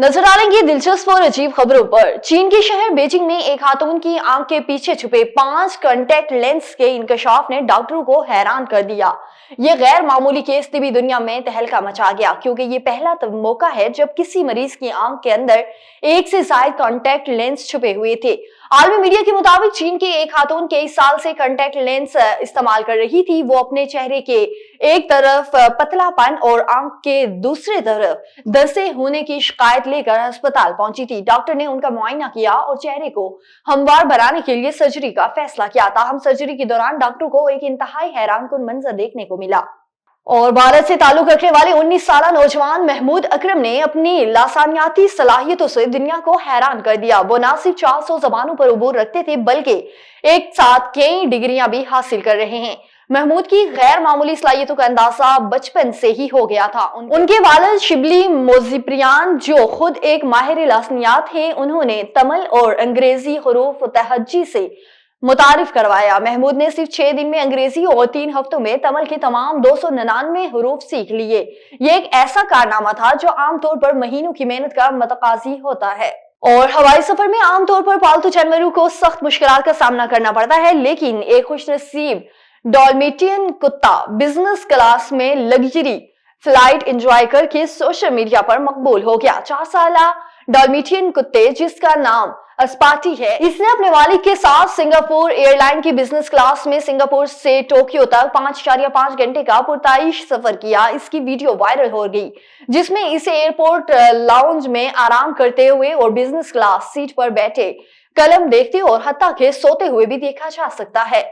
नजर डालेंगे दिलचस्प और अजीब खबरों पर। चीन के शहर बीजिंग में एक खातून की आंख के पीछे छुपे 5 कॉन्टैक्ट लेंस के इंकशाफ ने डॉक्टरों को हैरान कर दिया। ये गैर मामूली केस भी दुनिया में तहलका मचा गया, क्योंकि ये पहला मौका है जब किसी मरीज की आंख के अंदर एक से ज्यादा कॉन्टैक्ट लेंस छुपे हुए थे। आलमी मीडिया के मुताबिक चीन की एक खातून कई साल से कॉन्टैक्ट लेंस इस्तेमाल कर रही थी। वो अपने चेहरे के एक तरफ पतलापन और आंख के दूसरी तरफ धंसे होने की शिकायत लेकर अस्पताल पहुंची थी। डॉक्टर ने उनका मुआयना किया और चेहरे को हमवार बनाने के लिए सर्जरी का फैसला किया। ताहम सर्जरी के दौरान डॉक्टर को एक इंतहाई हैरानकुन मंजर देखने को मिला। और भारत से ताल्लुक रखने वाले 19 साला नौजवान महमूद अकरम ने अपनी लासानियाती सलाहियतों से दुनिया को हैरान कर दिया। वो न सिर्फ 400 जबानों पर उबूर रखते थे, बल्कि एक साथ कई डिग्रियां भी हासिल कर रहे हैं। महमूद की गैर मामूली सलाहियतों का अंदाजा बचपन से ही हो गया था। उनके वालिद शिबली मोजिप्रियान, जो खुद एक माहिर लासानियात हैं, उन्होंने तमिल और अंग्रेजी हुरूफ तहज्जी से मुतारिफ करवाया। महमूद ने सिर्फ 6 दिन में अंग्रेजी और 3 हफ्तों में तमिल के तमाम 299 हुरूफ सीख लिए। ये एक ऐसा कारनामा था जो आमतौर पर महीनों की मेहनत का मतकाजी होता है। और हवाई सफर में आमतौर पर पालतू जानवरों को सख्त मुश्किलात का सामना करना पड़ता है, लेकिन एक खुशनसीब डॉल्मेटियन कुत्ता बिजनेस क्लास में लग्जरी फ्लाइट एंजॉय करके सोशल मीडिया पर मकबूल हो गया। 4 साला डॉल्मेटियन कुत्ते, जिसका नाम अस्पाटी है, इसने अपने मालिक के साथ सिंगापुर एयरलाइन की बिजनेस क्लास में सिंगापुर से टोक्यो तक 5.5 घंटे का पुरताइश सफर किया। इसकी वीडियो वायरल हो गई, जिसमें इसे एयरपोर्ट लाउंज में आराम करते हुए और बिजनेस क्लास सीट पर बैठे कलम देखते और हत्ता के सोते हुए भी देखा जा सकता है।